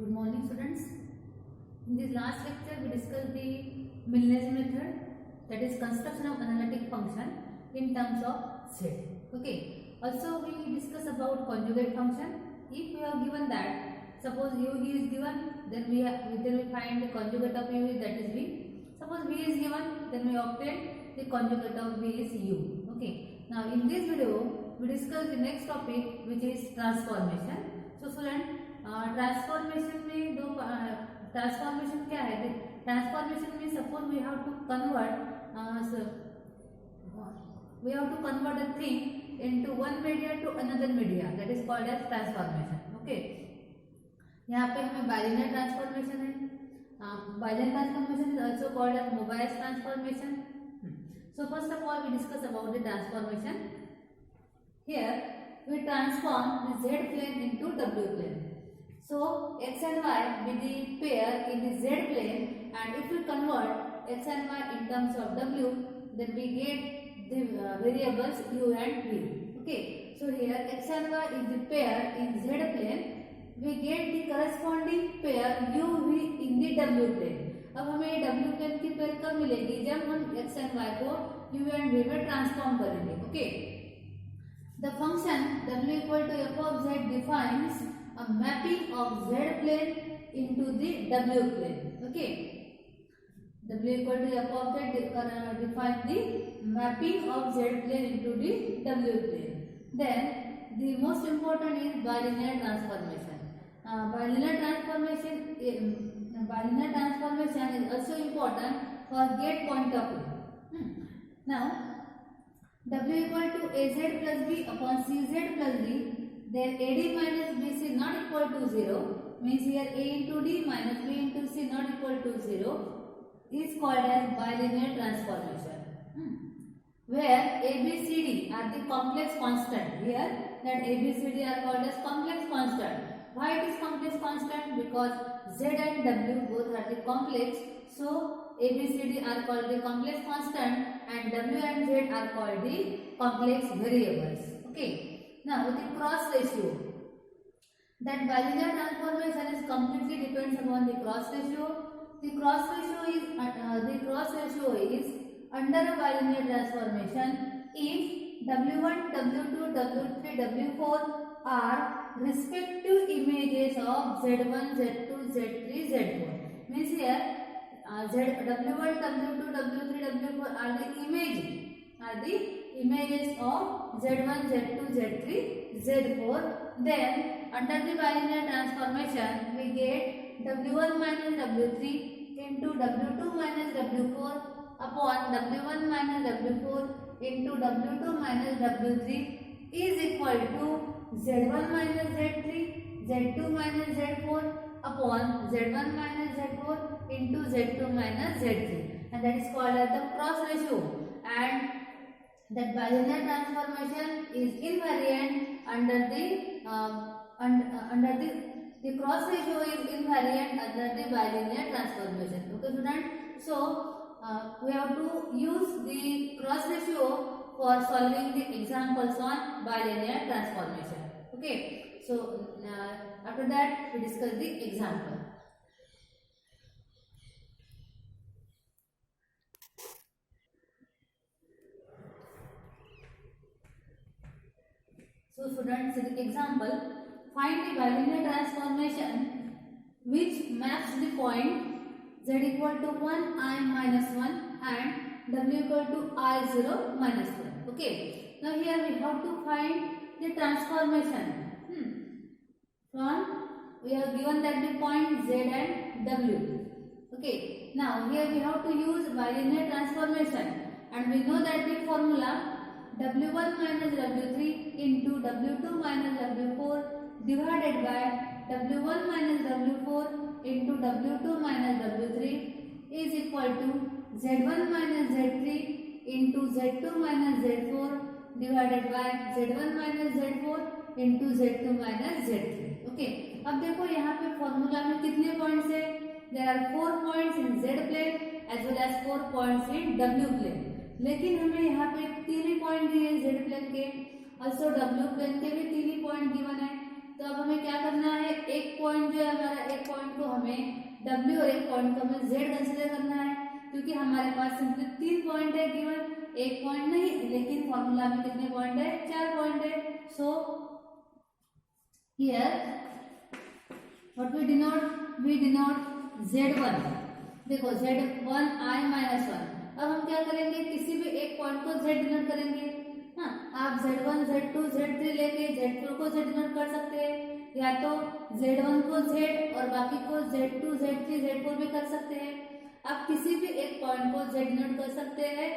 Good morning, students. In this last lecture, we discussed the Milnes method, that is construction of analytic function in terms of Z. Okay. Also, we discuss about conjugate function. If we are given that, suppose u is given, then we find the conjugate of u, that is v. Suppose v is given, then we obtain the conjugate of v is u. Okay. Now, in this video, we discuss the next topic, which is transformation. So, student, transformation में दो transformation क्या है? Transformation में suppose we have to convert a thing into one media to another media, that is called as transformation. Okay, यहाँ पे हमें bilinear transformation है. Bilinear transformation is also called as mobile transformation. So first of all we discuss about the transformation. Here we transform the z plane into w plane. So x and y be the pair in the z plane, and if we convert x and y in terms of w, then we get the variables u and v. Okay, so here x and y is the pair in z plane. We get the corresponding pair u v in the w plane. अब हमें w plane की pair कब मिलेगी? जब हम x and y को u and v में transform करेंगे. Okay. The function w equal to f of z defines a mapping of z plane into the w plane. Okay, w equal to f of z defines the mapping of z plane into the w plane. Then the most important is bilinear transformation. Bilinear transformation is also important for get point of view. Now w equal to az plus b upon cz plus d, then ad minus bc not equal to 0, means here a into d minus b into c not equal to 0 is called as bilinear transformation. Where a b c d are the complex constant. Here that a b c d are called as complex constant. Why it is complex constant? Because z and w both are the complex, so a b c d are called the complex constant and w and z are called the complex variables. Okay, now the cross ratio, that bilinear transformation is completely depends upon the cross ratio. The cross ratio is under a bilinear transformation if w1 w2 w3 w4 are respective images of z1 z2 z3 z4. Means here w1 w2 w3 w4 are the images of z1 z2 z3 z4. Then under the bilinear transformation we get w1 minus w3 into w2 minus w4 upon w1 minus w4 into w2 minus w3 is equal to z1 minus z3 z2 minus z4 upon z1 minus z4 into z2 minus z3, and that is called as the cross ratio. And that bilinear transformation is invariant under the cross ratio is invariant under the bilinear transformation. Okay, student. So we have to use the cross ratio for solving the examples on bilinear transformation. Okay, so after that we discuss the example. So students, in the example, find the bilinear transformation which maps the point z equal to 1 I minus 1 and w equal to I0 minus 1. Okay, now here we have to find the transformation. From we are given that the point z and w. Okay, now here we have to use bilinear transformation, and we know that the formula w1 minus w3 into w2 minus w4 divided by w1 minus w4 into w2 minus w3 is equal to z1 minus z3 into z2 minus z4 divided by z1 minus z4 into z2 minus z3. Okay, अब देखो यहाँ पे formula में कितने points है? There are 4 points in z plane as well as 4 points in w plane. लेकिन हमें यहाँ पे 3 ही पॉइंट दिए z प्लेन के, also w प्लेन के भी 3 ही पॉइंट गिवन है. तो अब हमें क्या करना है? एक पॉइंट जो है हमारा एक को हमें W और एक पॉइंट को हमें Z कंसिडर करना है, क्योंकि हमारे पास सिंपली 3 पॉइंट है गिवन, एक पॉइंट नहीं, लेकिन फॉर्मूला में कितने पॉइंट है, 4 पॉइंट है. So here what we denote Z1. देखो Z1 I माइनस 1. अब हम क्या करेंगे, किसी भी एक पॉइंट को Z डिनोट करेंगे. हाँ, आप Z1 Z2 Z3 लेके Z4 को Z डिनोट कर सकते हैं, या तो Z1 को Z और बाकी को Z2 Z3 Z4 भी कर सकते हैं. आप किसी भी एक पॉइंट को Z डिनोट कर सकते हैं.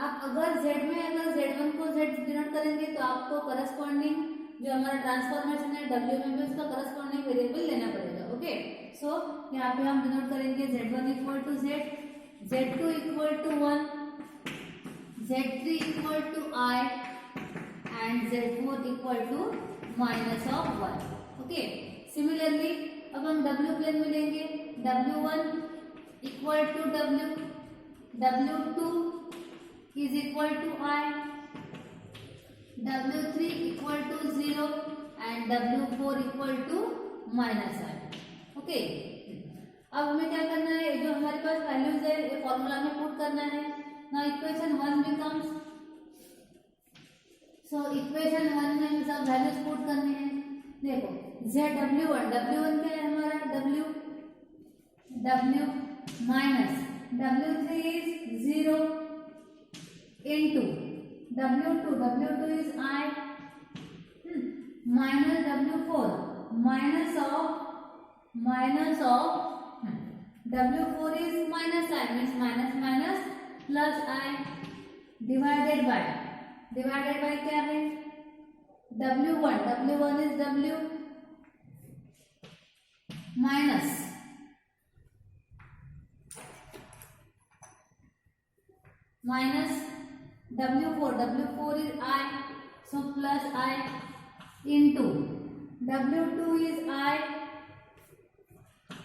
आप अगर Z1 को Z डिनोट करेंगे तो आपको करस्पॉन्डिंग जो हमारा ट्रांसफॉर्मेशन है W में भी उसका करस्पॉन्डिंग वेरिएबल लेना पड़ेगा. ओके, सो यहाँ पे हम डिनोट करेंगे Z1 equal to Z, Z2 equal to 1, Z3 equal to I and Z4 equal to minus of 1. Okay, similarly अब हम W प्लेन में लेंगे. W1 equal to W, W2 is equal to I, W3 equal to 0 and W4 equal to minus I. Okay, अब हमें क्या करना है, जो हमारे पास वैल्यूज है ये फॉर्मूला में पुट करना है. Now equation 1 becomes, so equation 1 में सब वैल्यूज पुट करने हैं. देखो W1 क्या है हमारा, W minus W3 is 0 into W2 is I minus W4 minus of W4 is minus I, means minus plus I divided by क्या है, W1 is W minus W4 is I, so plus I into W2 is I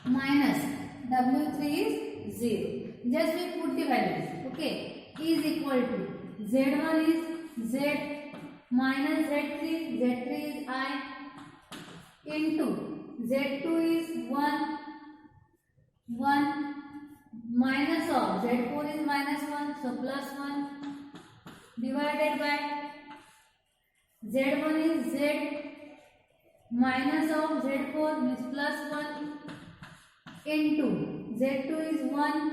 minus W3 is 0. Just we put the values. Okay, is equal to Z1 is Z minus Z3 is I into Z2 is 1 minus of Z4 is minus 1, so plus 1 divided by Z1 is Z minus of Z4 means plus 1 into Z2 is 1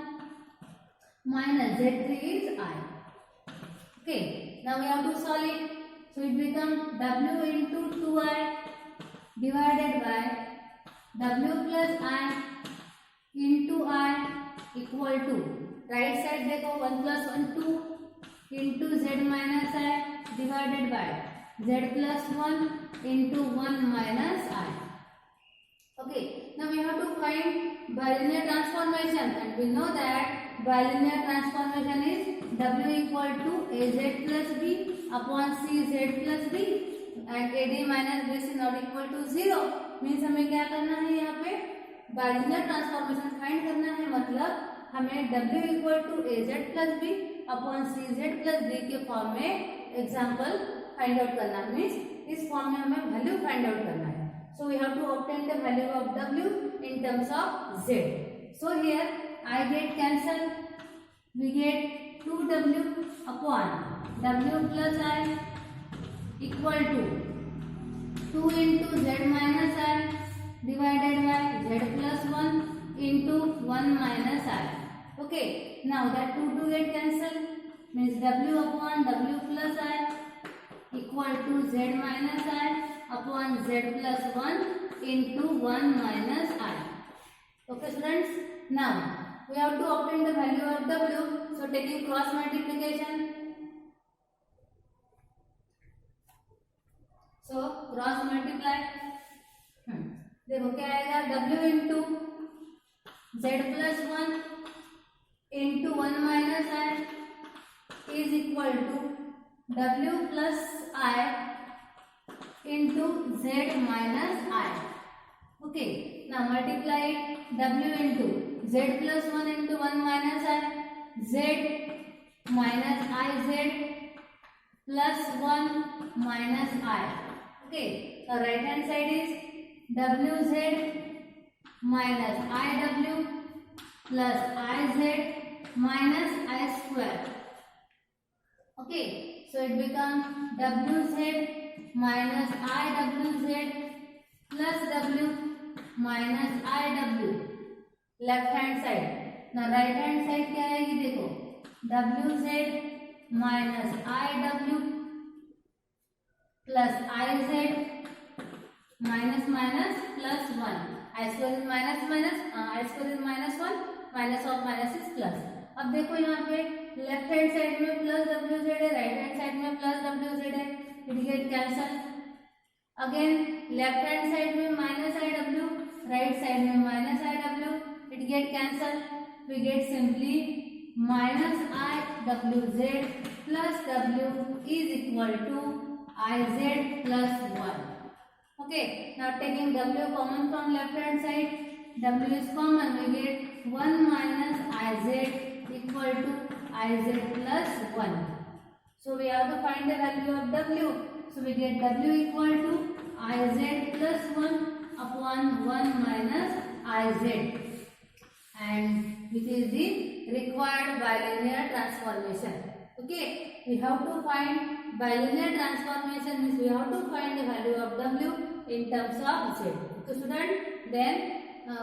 minus Z3 is I. Okay, now we have to solve it. So it becomes W into 2I divided by W plus I into I equal to, right side देखो 1 plus 1 2 into Z minus I divided by Z plus 1 into 1 minus I. Okay, now we have to find bilinear transformation, and we know that bilinear transformation is W equal to AZ plus B upon CZ plus D and AD minus BC not equal to 0. Means हमें क्या करना है, यहाँ पे bilinear transformation find करना है. मतलब हमें W equal to AZ plus B upon CZ plus D के फॉर्म में एग्जाम्पल फाइंड आउट करना. मीन्स इस फॉर्म में हमें वैल्यू फाइंड आउट करना है. So we have to obtain the value of W in terms of Z. So here I get cancelled. We get 2W upon W plus I equal to 2 into Z minus I divided by Z plus 1 into 1 minus I. Okay, now that 2 get cancelled, means W upon W plus I equal to Z minus I upon Z plus 1 into 1 minus I. Okay students, now we have to obtain the value of W. So taking cross multiplication, so cross multiply, देखो क्या आएगा, W into Z plus 1 into 1 minus I is equal to W plus I into Z minus I. Okay, now multiply W into Z plus 1 into 1 minus I, Z minus IZ plus 1 minus I. Okay, the right hand side is wz minus iw plus iz minus I square. Okay, so it becomes wz minus iwz plus w minus iw left hand side. ना right hand side क्या आएगी देखो, wz minus iw plus iz minus minus plus 1, I square is minus minus, I square is minus 1, minus of minus is plus. अब देखो यहाँ पे left hand side में plus wz है, राइट हैंड साइड में प्लस wz है, it get cancel. Again left hand side में minus iw, right side में minus iw, it get cancel. We get simply minus iwz plus w is equal to iz plus 1. Okay, now taking w common from left hand side, w is common, we get 1 minus iz equal to iz plus 1. So we have to find the value of w. So we get w equal to iz plus 1 upon 1 minus iz, and which is the required bilinear transformation. Okay, we have to find bilinear transformation, means we have to find the value of w in terms of z. Okay student, then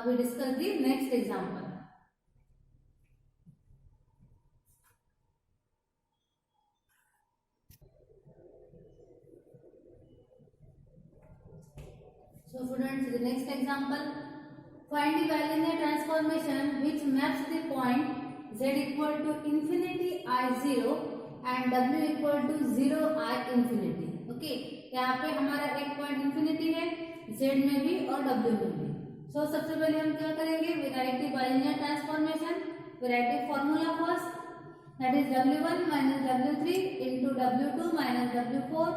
we discuss the next example. So students, the next example, find the bilinear transformation which maps the point z equal to infinity I0 and w equal to 0 I infinity. Okay, यहाँ पे हमारा एक point infinity है, z में भी और w में भी। सो सबसे पहले हम क्या करेंगे, we write the bilinear transformation, we write the formula first, that is w1 minus w3 into w2 minus w4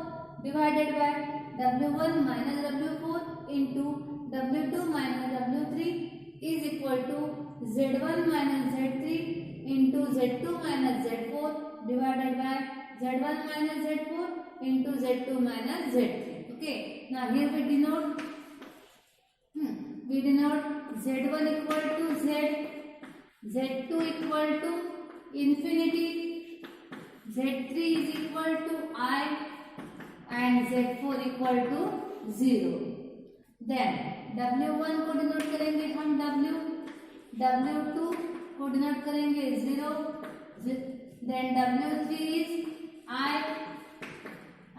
divided by w1 minus w4 into w2 minus w3 is equal to z1 minus z3 into z2 minus z4 divided by z1 minus z4 into z2 minus z3. Okay, now here we denote z1 equal to z, z2 equal to infinity, z3 is equal to I and z4 equal to 0. Then w1 को denote करेंगे हम w, w2 को denote करेंगे 0, then w3 is I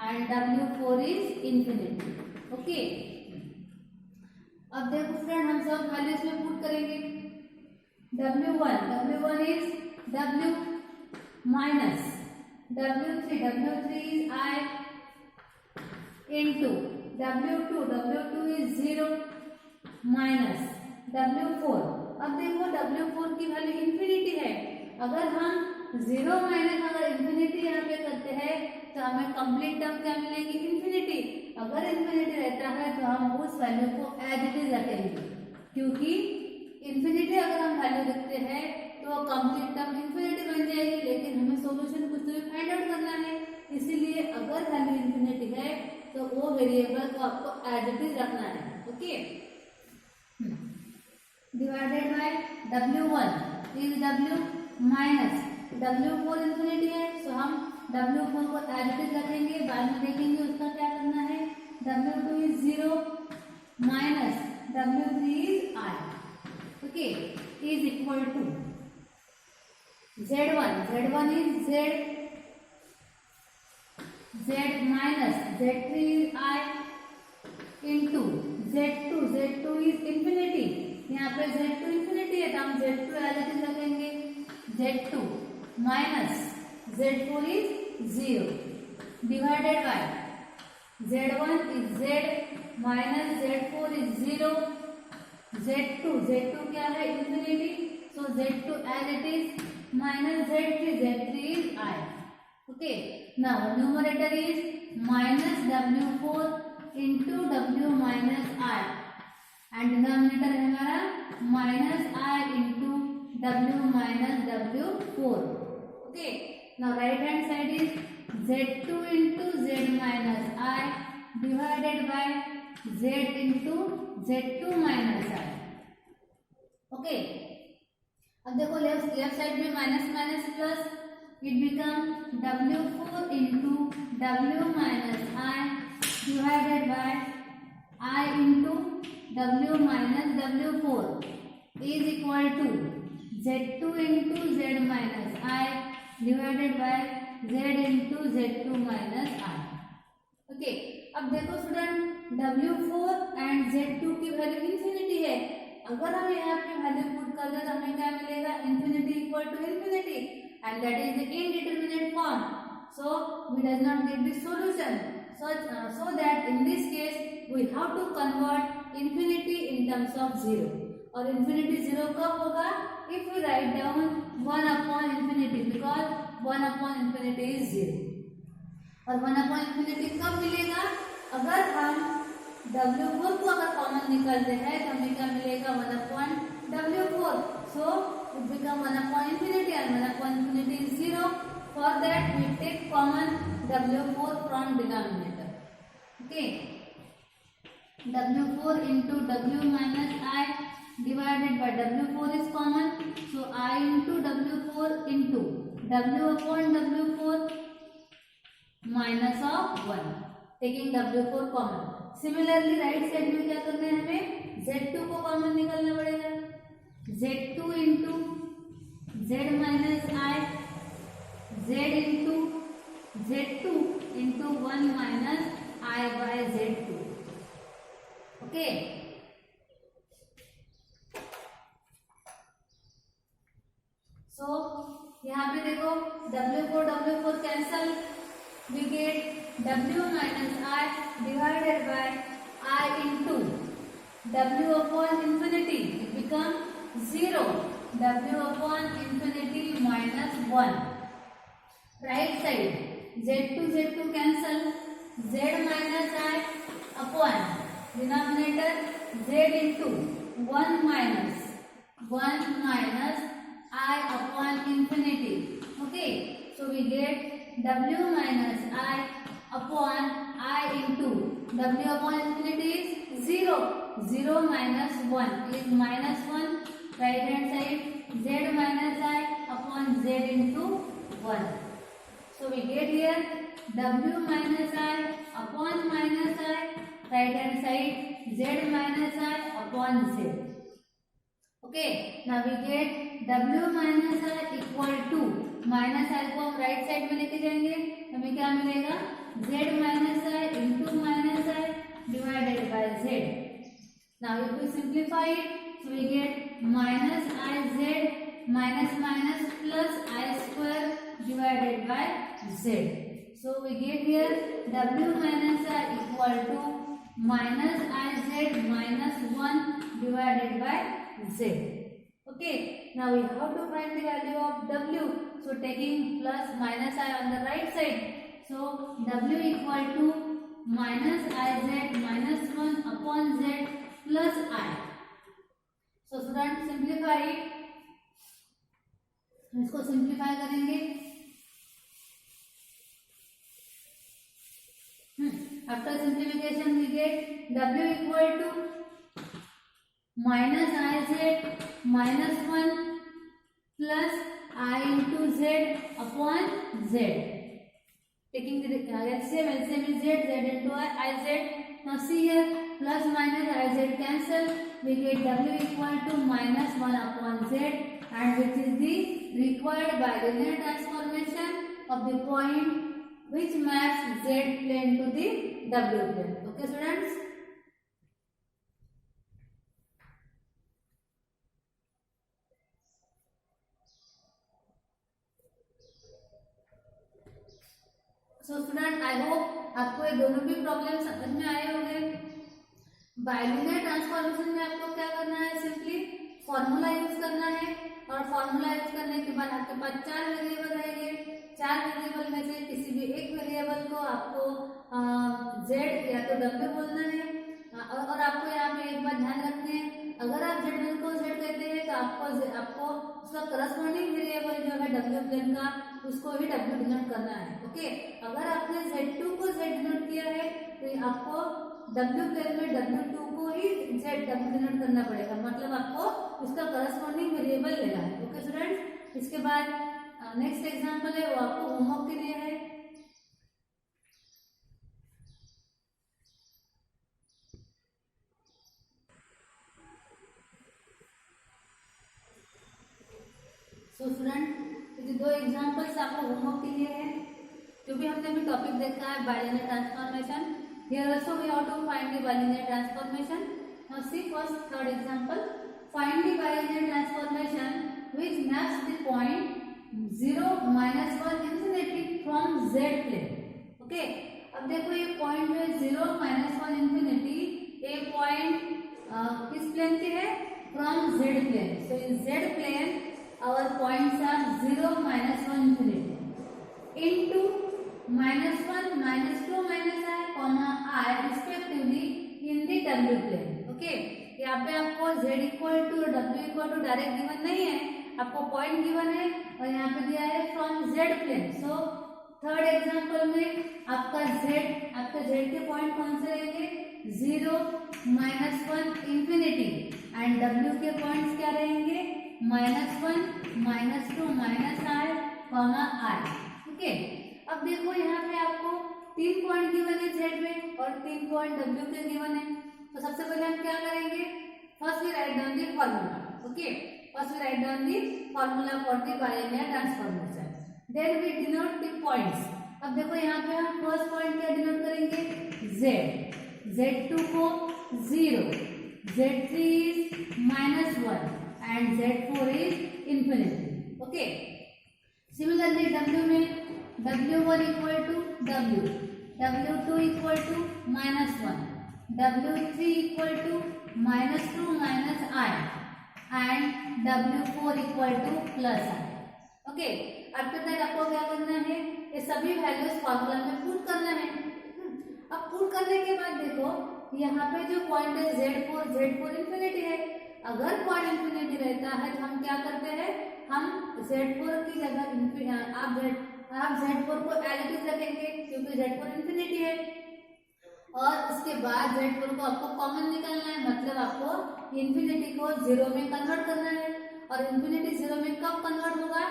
and w4 is infinity. Okay, अब देखो friend हम सब values में पुट करेंगे, w1 is w minus w3 is I into w2 is 0 minus w4। अब देखो w4 की वैल्यू इंफिनिटी है, अगर हम 0 माइनस अगर इंफिनिटी यहाँ पे करते हैं तो हमें कंप्लीट टर्म क्या मिलेगी, इंफिनिटी। अगर इंफिनिटी रहता है तो हम उस वैल्यू को एज इट इज रखेंगे, क्योंकि इंफिनिटी अगर हम वैल्यू लिखते हैं तो कंप्लीट टर्म इंफिनिटी बन जाएगी, लेकिन हमें सॉल्यूशन कुछ तो भी फाइंड आउट करना है, इसीलिए अगर वैल्यू इंफिनिटी है तो वो वेरिएबल को आपको एज इट इज रखना है। Okay, divided by w1 is w minus w4 infinity है, सो हम w4 को एज इट इज रखेंगे, बाद में देखेंगे उसका क्या करना है। w2 is 0 minus w3 is I, okay, is equal to z1 is z minus z3 is I into z2 is infinity, यहाँ पे z2 infinity है तो हम z2 एज इट इज रखेंगे, z2 minus z4 is 0 divided by z1 is z minus z4 is 0, z2 क्या है, infinity, so z2 as it is minus z3 is I. Okay, now numerator is minus w4 into w minus I and denominator है हमारा minus I into w minus w4. Okay, now right hand side is z2 into z minus I divided by z into z2 minus i। Okay, अब देखो left side में minus minus plus, it become w4 into w minus i divided by i into w minus w4 is equal to z2 into z minus i divided by z into z2 minus i। Okay, अब देखो student w4 and z2 की value infinity है। अगर हम यहाँ पे value put कर दे तो हमें क्या मिलेगा, infinity equal to infinity and that is the indeterminate form, so we does not get the solution. So that in this case we have to convert infinity in terms of zero, और infinity zero कब होगा, if we write down 1 upon infinity, because 1 upon infinity is zero, और 1 upon infinity कब मिलेगा, अगर हम w4 को अगर कॉमन निकालते हैं तो हमें क्या मिलेगा, 1 upon w4, so it become 1 upon infinity and 1 upon infinity is zero. For that we take common w4 from denominator. Okay, w4 into w minus I divided by w4 is common, so I into w4 into w upon w4 minus of 1, taking w4 common. Similarly right side में क्या करना है, हमें z2 को common निकालना पड़ेगा, z2 into z minus I z into z2 into 1 minus I by z2। Okay, so यहाँ पे देखो w4 cancel, we get w minus I divided by I into w upon infinity, it become 0, w upon infinity minus 1। Right side z2 cancel, z minus i upon denominator z into 1 minus i upon infinity. Okay, so we get w minus i upon i into w upon infinity is 0 minus 1 is minus 1, right hand side z minus i upon z into 1। So we get here w minus I upon minus I, right hand side z minus I upon z। Okay, now we get w minus I equal to minus I को हम right side में लेके जाएंगे, हमें क्या मिलेगा, z minus I into minus I divided by z। Now if we simplify it, so we get minus I z minus minus plus I square divided by z। So we get here w minus I equal to minus iz minus 1 divided by z। Okay, now we have to find the value of w, so taking plus minus I on the right side, so w equal to minus iz minus 1 upon z plus I। So student simplify it, इसको simplify करेंगे, after simplification we get w equal to minus iz minus 1 plus I into z upon z, taking LCM is z into iz। Now see here plus minus iz cancel, we get w equal to minus 1 upon z, and which is the required bilinear transformation of the point which maps z plane to the w plane। Okay students, so student I hope आपको ये दोनों भी problem समझ में आए होंगे। Bilinear transformation में आपको क्या करना है, सिंपली फॉर्मूला यूज करना है, और फॉर्मूला यूज करने के बाद आपके पास 4 वेरिएबल रहेंगे, 4 वेरिएबल में से किसी भी एक वेरिएबल को आपको z या तो w बोलना है, और आपको यहाँ पे एक बात ध्यान रखनी है, अगर आप z को z कहते हैं तो आपको उसका करस्पॉन्डिंग वेरिएबल जो है w प्लेन का, उसको ही w डिनोट करना है। ओके, अगर आपने z2 को z डिनोट किया है तो आपको W प्लेन में W2 को ही Z डिनोट करना पड़ेगा, मतलब आपको उसका करस्पॉन्डिंग वेरिएबल लेना है। ओके स्टूडेंट्स, इसके बाद नेक्स्ट एग्जांपल है वो आपको होमवर्क के लिए है। सो स्टूडेंट ये दो एग्जांपल्स आपको होमवर्क के लिए है, जो भी हमने अभी टॉपिक देखा है bilinear transformation. Here also we have to find the bilinear transformation. Now see first third example, find the bilinear transformation which maps the point 0, -1 infinity from Z plane. Okay, अब देखो ये पॉइंट जो है 0, -1 infinity, ये point किस plane के है? From Z plane. So in Z plane our points are 0, -1 infinity into -1, -2, -i, I respectively in the W plane. Okay, यहाँ पे आपको Z equal to W equal to direct given नहीं है, आपको पॉइंट गिवन है और यहाँ पे दिया है from Z plane. So third example में आपका Z के पॉइंट कौन से रहेंगे? 0, -1 इंफिनिटी एंड W के पॉइंट्स क्या रहेंगे? -1, -2, -i, ओके। अब देखो यहाँ पे आपको 3 पॉइंट गिवन है Z में और 3 पॉइंट W के गिवन है। तो सबसे पहले हम क्या करेंगे? First we write down the formula. Okay, first we write down the formula for the bilinear transformation, then we denote the points. अब देखो यहाँ पे हम फर्स्ट पॉइंट क्या डिनोट करेंगे? Z, Z2 को 0, Z3 is -1 and Z4 is infinity. Okay. Similarly, W में W1 equal to W, W2 equal to -1, W3 equal to -2 -i and W4 equal to +i. Okay. After that आपको क्या करना है? ये सभी values formula में put करना है। अब पुट करने के बाद देखो यहाँ पे जो पॉइंट है Z4 इंफिनिटी है। अगर पॉइंट इंफिनिटी रहता है तो हम क्या करते हैं? हम Z4 की जगह आप Z4 को एज इट इज रखेंगे क्योंकि Z4 इंफिनिटी है, और उसके बाद Z4 को आपको कॉमन निकालना है, मतलब आपको इंफिनिटी को 0 में कन्वर्ट करना है। और इंफिनिटी 0 में कब कन्वर्ट होगा?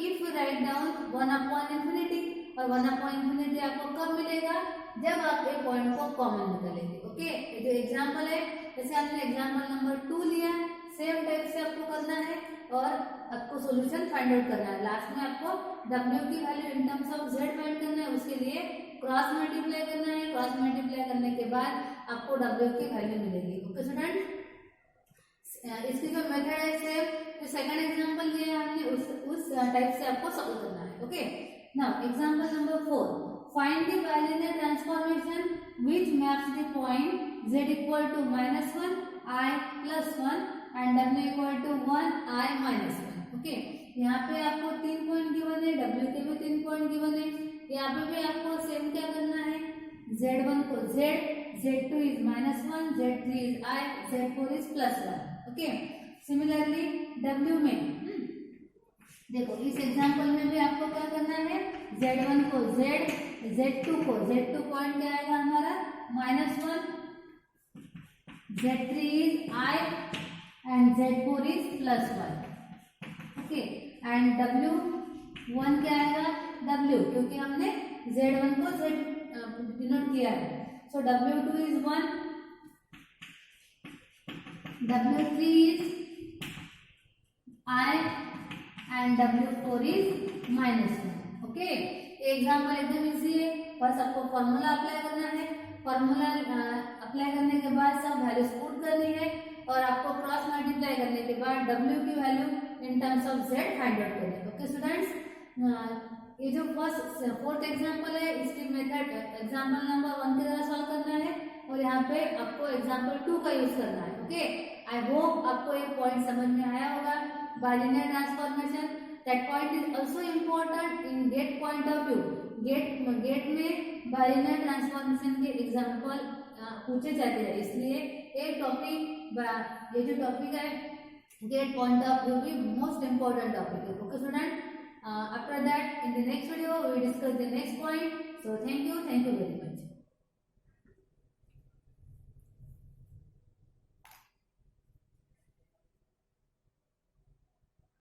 If you write down 1/infinity, और 1/infinity आपको कब मिलेगा? जब आप एक पॉइंट को कॉमन निकालेंगे। ओके, ये जो एग्जांपल है, जैसे हमने एग्जांपल नंबर 2 लिया, सेम टाइप से आपको करना है और आपको सॉल्यूशन फाइंड आउट करना है। लास्ट में आपको W की value in terms of Z find करना है, उसके लिए क्रॉस मल्टीप्लाई करना है। क्रॉस मल्टीप्लाई करने के बाद आपको W की वैल्यू मिलेगी। ओके स्टूडेंट, इसकी जो मेथड है सेम जो सेकंड एग्जांपल लिया हमने उस टाइप से आपको सॉल्व करना है। Okay, now example number 4, find the bilinear transformation which maps the point Z equal to -1, I +1 and W equal to 1, I -1। Okay, यहाँ पे आपको 3 पॉइंट गिवन है, W के भी 3 पॉइंट गिवन है। यहाँ पे भी आपको सेम क्या करना है? Z1 को Z, Z2 is -1, Z3 is I, Z4 is +1। Okay, similarly W में देखो इस एग्जांपल में भी आपको क्या करना है? Z1 को Z, Z2 पॉइंट क्या आएगा हमारा? -1, Z3 is I and Z4 is +1। Okay, and W1 क्या आएगा? W, क्योंकि हमने Z1 को Z डिनोट किया है। सो W2 is 1, W3 is I and W4 is -1। Okay, example एकदम इजी है, बस आपको फॉर्मूला अप्लाई करना है। फॉर्मूला अप्लाई करने के बाद सब वैल्यूज पुट करनी है और आपको क्रॉस मल्टीप्लाई करने के बाद W की value in terms of Z find out करनी है। ओके स्टूडेंट्स, ये जो फोर्थ एग्जाम्पल है इसकी मेथड एग्जाम्पल नंबर 1 की तरह सॉल्व करना है और यहाँ पे आपको एग्जाम्पल 2 का यूज करना है। ओके, आई होप आपको ये पॉइंट समझ में आया होगा। Bilinear transformation that point is also important in GATE point of view. GATE में बाइलिनियर ट्रांसफॉर्मेशन के एग्जाम्पल पूछे जाते हैं, इसलिए ये जो टॉपिक है गेट पॉइंट ऑफ व्यू भी मोस्ट इम्पोर्टेंट टॉपिक है। Okay student, after that in the next video we will discuss the next point. So thank you very much.